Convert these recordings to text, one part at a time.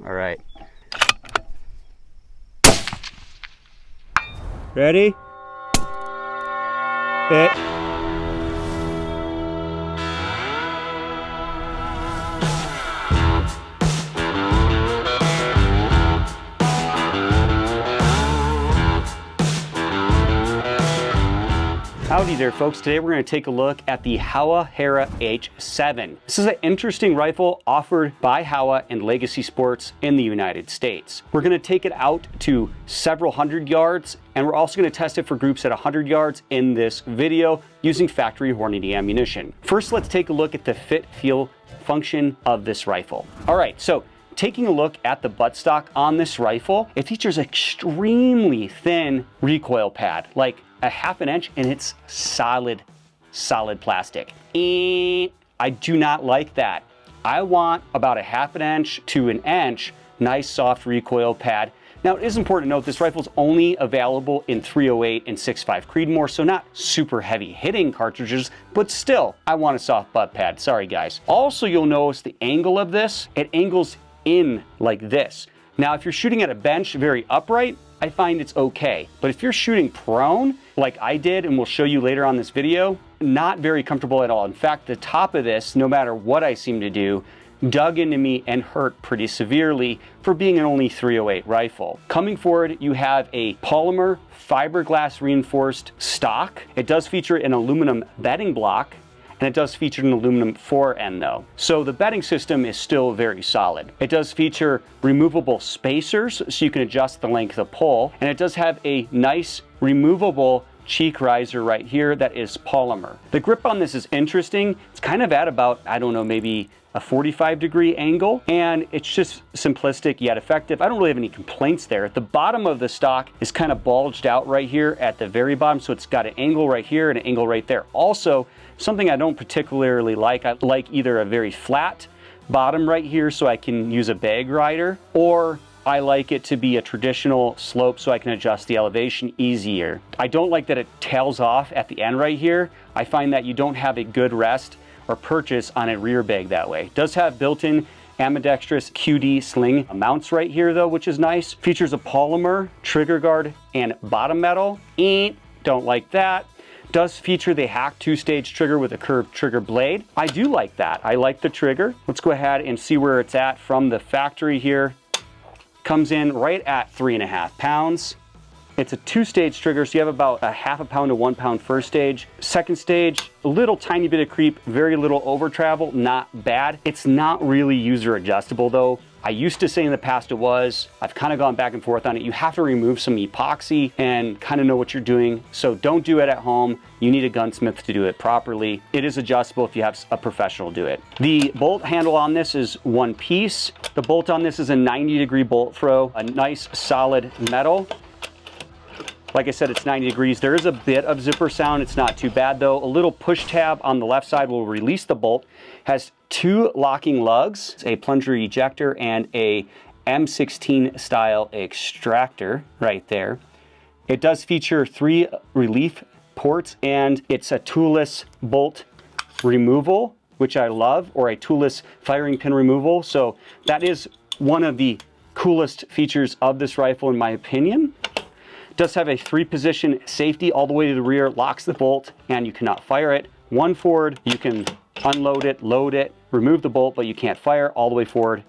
All right. Ready? Hit. Howdy there, folks. Today we're going to take a look at the Howa Hera H7. This is an interesting rifle offered by Howa and Legacy Sports in the United States. We're going to take it out to several hundred yards, and we're also going to test it for groups at 100 yards in this video using factory Hornady ammunition. First, let's take a look at the fit, feel, function of this rifle. All right, so taking a look at the buttstock on this rifle, it features extremely thin recoil pad, like a ½ inch, and it's solid plastic. And I do not like that. I want about a ½ inch to an inch nice soft recoil pad. Now, it is important to note this rifle is only available in .308 and 6.5 Creedmoor, so not super heavy hitting cartridges, but still, I want a soft butt pad. Sorry, guys. Also, you'll notice the angle of this. It angles in like this. Now, if you're shooting at a bench very upright, I find it's okay. But if you're shooting prone, like I did, and we'll show you later on this video, not very comfortable at all. In fact, the top of this, no matter what I seem to do, dug into me and hurt pretty severely for being an only .308 rifle. Coming forward, you have a polymer fiberglass reinforced stock. It does feature an aluminum bedding block, and it does feature an aluminum fore-end though. So the bedding system is still very solid. It does feature removable spacers so you can adjust the length of pull, and it does have a nice removable cheek riser right here that is polymer. The grip on this is interesting. It's kind of at about, I don't know, maybe a 45-degree angle, and it's just simplistic yet effective. I don't really have any complaints there. The bottom of the stock is kind of bulged out right here at the very bottom, so it's got an angle right here and an angle right there. Also, something I don't particularly like, I like either a very flat bottom right here so I can use a bag rider, or I like it to be a traditional slope so I can adjust the elevation easier. I don't like that it tails off at the end right here. I find that you don't have a good rest or purchase on a rear bag that way. It does have built-in ambidextrous QD sling mounts right here though, which is nice. Features a polymer trigger guard and bottom metal. Don't like that. Does feature the hack 2-stage trigger with a curved trigger blade. I do like that. I like the trigger. Let's go ahead and see where it's at from the factory here. Comes in right at 3.5 pounds. It's a 2-stage trigger, so you have about a ½ pound to 1 pound first stage. Second stage, a little tiny bit of creep, very little over travel, not bad. It's not really user adjustable though. I used to say in the past it was. I've kind of gone back and forth on it. You have to remove some epoxy and kind of know what you're doing. So don't do it at home. You need a gunsmith to do it properly. It is adjustable if you have a professional do it. The bolt handle on this is one piece. The bolt on this is a 90-degree bolt throw, a nice solid metal. Like I said, it's 90 degrees. There is a bit of zipper sound. It's not too bad though. A little push tab on the left side will release the bolt. Has 2 locking lugs, a plunger ejector, and a M16 style extractor right there. It does feature 3 relief ports, and it's a toolless bolt removal, which I love, or a toolless firing pin removal. So that is one of the coolest features of this rifle in my opinion. Does have a 3-position safety all the way to the rear, locks the bolt, and you cannot fire it. One forward, you can unload it, load it, remove the bolt, but you can't fire. All the way forward,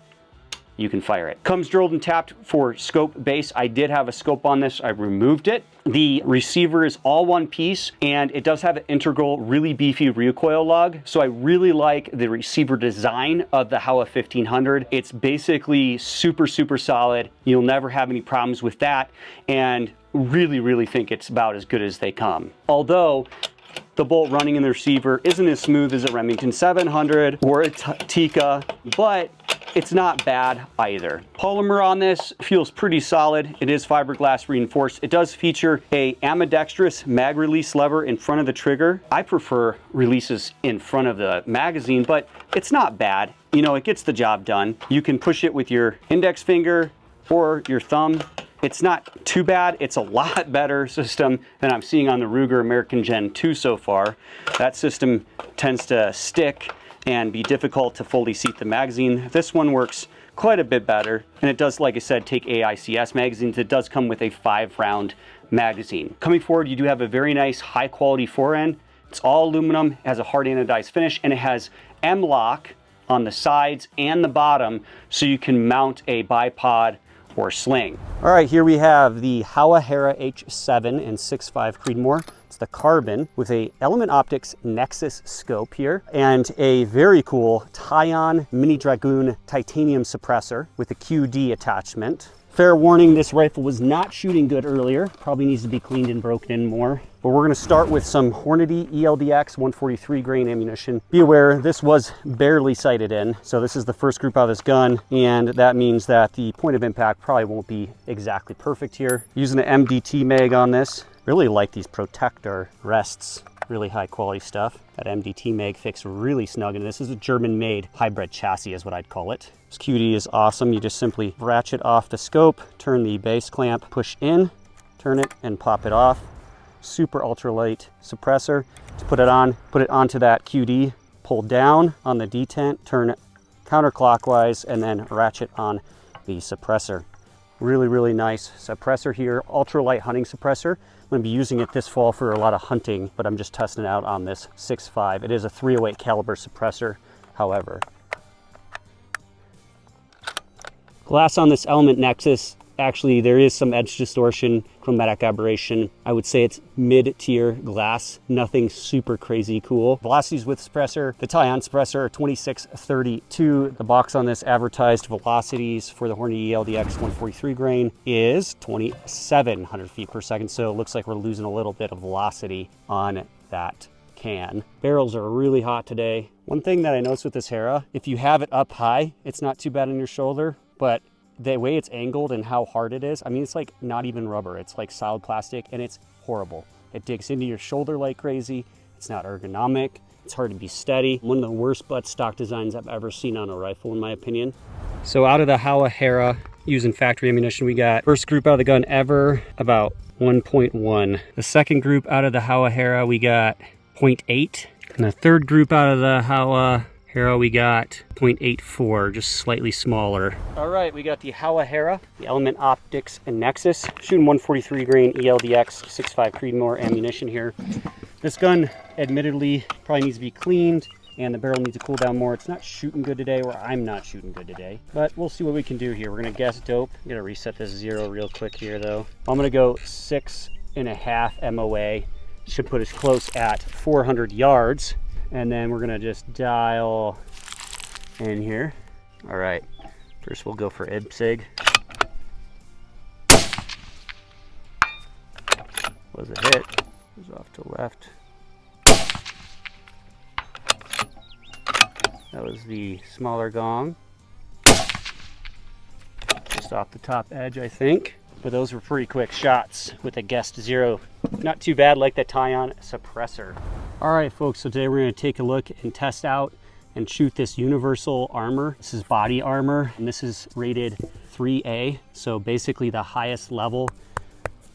you can fire it. Comes drilled and tapped for scope base. I did have a scope on this, I removed it. The receiver is all one piece, and it does have an integral, really beefy recoil lug. So I really like the receiver design of the Howa 1500. It's basically super solid. You'll never have any problems with that, and really think it's about as good as they come. Although the bolt running in the receiver isn't as smooth as a Remington 700 or a Tikka, but it's not bad either. Polymer on this feels pretty solid. It is fiberglass reinforced. It does feature a ambidextrous mag release lever in front of the trigger. I prefer releases in front of the magazine, but it's not bad. You know, it gets the job done. You can push it with your index finger or your thumb. It's not too bad. It's a lot better system than I'm seeing on the Ruger American Gen 2 so far. That system tends to stick and be difficult to fully seat the magazine. This one works quite a bit better. And it does, like I said, take AICS magazines. It does come with a 5-round magazine. Coming forward, you do have a very nice high quality forend. It's all aluminum, it has a hard anodized finish, and it has M-lock on the sides and the bottom so you can mount a bipod or sling. All right, here we have the Hera H7 and 6.5 Creedmoor. It's the carbon with a Element Optics Nexus scope here and a very cool Tyon Mini Dragoon titanium suppressor with a QD attachment. Fair warning, this rifle was not shooting good earlier. Probably needs to be cleaned and broken in more. But we're gonna start with some Hornady ELDX 143 grain ammunition. Be aware, this was barely sighted in. So this is the first group out of this gun. And that means that the point of impact probably won't be exactly perfect here. Using an MDT mag on this. Really like these protector rests. Really high quality stuff. That MDT mag fits really snug, and this is a German made hybrid chassis is what I'd call it. This QD is awesome. You just simply ratchet off the scope, turn the base clamp, push in, turn it and pop it off. Super ultralight suppressor. To put it onto that QD, pull down on the detent, turn it counterclockwise, and then ratchet on the suppressor. Really nice suppressor here. Ultralight hunting suppressor. I'm going to be using it this fall for a lot of hunting, but I'm just testing it out on this 6.5. It is a 308 caliber suppressor, however. Glass on this Element Nexus, actually there is some edge distortion, chromatic aberration. I would say it's mid-tier glass, nothing super crazy cool. Velocities with suppressor, the Tyon suppressor are 2632. The box on this advertised velocities for the Hornady ELDX 143 grain is 2,700 feet per second. So it looks like we're losing a little bit of velocity on that can. Barrels are really hot today. One thing that I noticed with this Hera, if you have it up high, it's not too bad on your shoulder, but the way it's angled and how hard it is, I mean, it's like not even rubber. It's like solid plastic and it's horrible. It digs into your shoulder like crazy. It's not ergonomic. It's hard to be steady. One of the worst butt stock designs I've ever seen on a rifle, in my opinion. So out of the Hera, using factory ammunition, we got first group out of the gun ever, about 1.1. The second group out of the Hera, we got 0.8. And the third group out of the Hera, we got 0.84, just slightly smaller. All right, we got the Hera, the Element Optics and Nexus, shooting 143 grain ELDX 6.5 Creedmoor ammunition here. This gun, admittedly, probably needs to be cleaned and the barrel needs to cool down more. It's not shooting good today, or I'm not shooting good today, but we'll see what we can do here. We're gonna guess dope. I'm gonna reset this 0 real quick here though. I'm gonna go 6.5 MOA. Should put us close at 400 yards. And then we're gonna just dial in here. All right, first we'll go for IBSIG. Was a hit, goes off to left. That was the smaller gong. Just off the top edge, I think. But those were pretty quick shots with a guessed 0. Not too bad, like the Tyon suppressor. All right, folks, so today we're gonna take a look and test out and shoot this universal armor. This is body armor, and this is rated 3A. So basically the highest level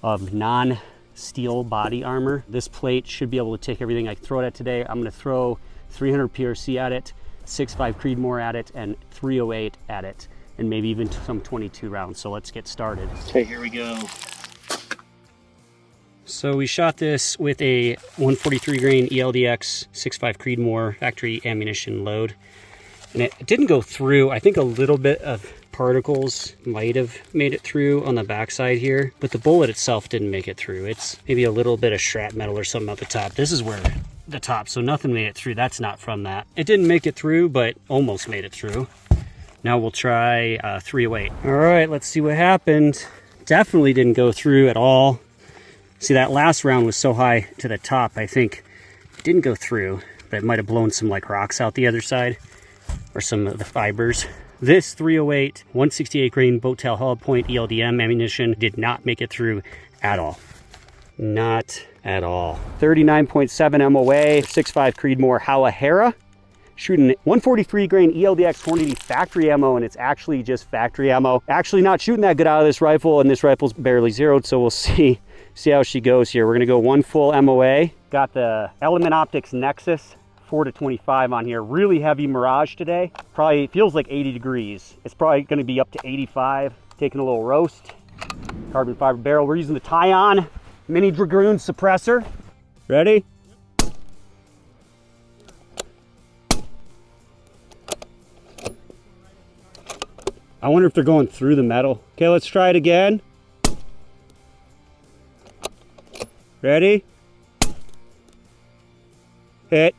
of non-steel body armor. This plate should be able to take everything I throw it at today. I'm gonna throw 300 PRC at it, 6.5 Creedmoor at it, and 308 at it, and maybe even some 22 rounds. So let's get started. Okay, here we go. So we shot this with a 143 grain ELDX 6.5 Creedmoor factory ammunition load, and it didn't go through. I think a little bit of particles might have made it through on the backside here, but the bullet itself didn't make it through. It's maybe a little bit of shrapnel or something at the top. This is where the top, so nothing made it through. That's not from that. It didn't make it through, but almost made it through. Now we'll try 308. All right, let's see what happened. Definitely didn't go through at all. See, that last round was so high to the top, I think it didn't go through, but it might have blown some like rocks out the other side or some of the fibers. This 308 168 grain boat tail hollow point ELDM ammunition did not make it through at all. Not at all. 39.7 MOA, 6.5 Creedmoor Hera. Shooting 143 grain ELDX Hornady factory ammo, and it's actually just factory ammo. Actually not shooting that good out of this rifle, and this rifle's barely zeroed, so we'll see how she goes here. We're gonna go 1 full MOA. Got the Element Optics Nexus 24 to 25 on here. Really heavy mirage today. Probably feels like 80 degrees. It's probably going to be up to 85. Taking a little roast. Carbon fiber barrel. We're using the Tyon Mini Dragoon suppressor. Ready? I wonder if they're going through the metal. Okay, let's try it again. Ready? Hit.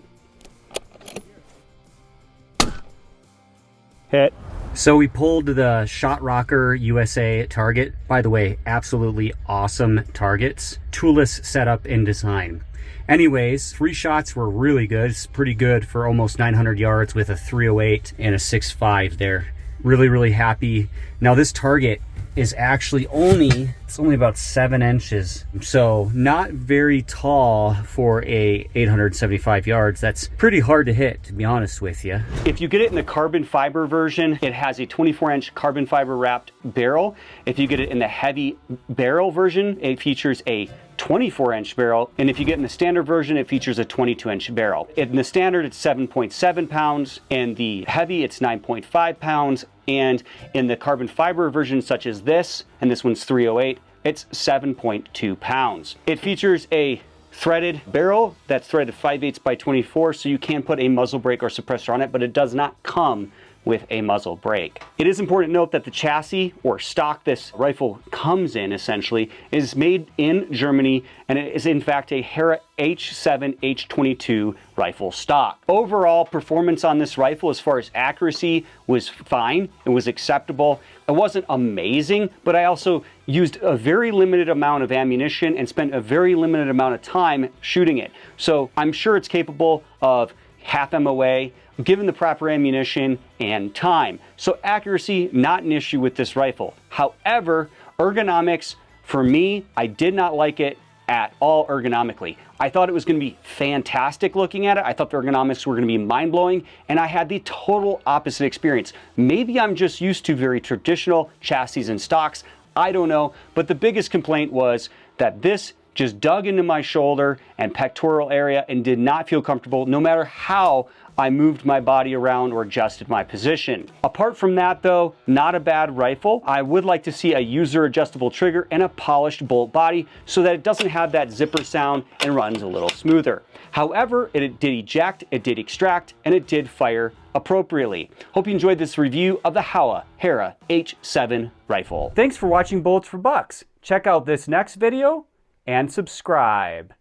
Hit. So we pulled the Shot Rocker USA target. By the way, absolutely awesome targets. Toolless setup and design. Anyways, 3 shots were really good. It's pretty good for almost 900 yards with a 308 and a 6.5 there. Really happy. Now this target is actually only about 7 inches, so not very tall for a 875 yards. That's pretty hard to hit, to be honest with you. If you get it in the carbon fiber version, it has a 24-inch carbon fiber wrapped barrel. If you get it in the heavy barrel version, it features a 24-inch barrel, and if you get in the standard version, it features a 22-inch barrel. In the standard, it's 7.7 pounds. In the heavy, it's 9.5 pounds. And in the carbon fiber version, such as this, and this one's 308, it's 7.2 pounds. It features a threaded barrel that's threaded 5/8 by 24, so you can put a muzzle brake or suppressor on it, but it does not come with a muzzle brake. It is important to note that the chassis or stock this rifle comes in essentially is made in Germany, and it is in fact a Hera H7 H22 rifle stock. Overall performance on this rifle as far as accuracy was fine. It was acceptable. It wasn't amazing, but I also used a very limited amount of ammunition and spent a very limited amount of time shooting it. So I'm sure it's capable of half MOA, given the proper ammunition and time. So accuracy, not an issue with this rifle. However, ergonomics, for me, I did not like it at all ergonomically. I thought it was going to be fantastic looking at it. I thought the ergonomics were going to be mind-blowing, and I had the total opposite experience. Maybe I'm just used to very traditional chassis and stocks. I don't know, but the biggest complaint was that this just dug into my shoulder and pectoral area and did not feel comfortable no matter how I moved my body around or adjusted my position. Apart from that though, not a bad rifle. I would like to see a user adjustable trigger and a polished bolt body so that it doesn't have that zipper sound and runs a little smoother. However, it did eject, it did extract, and it did fire appropriately. Hope you enjoyed this review of the Howa Hera H7 rifle. Thanks for watching Bullets for Bucks. Check out this next video and subscribe.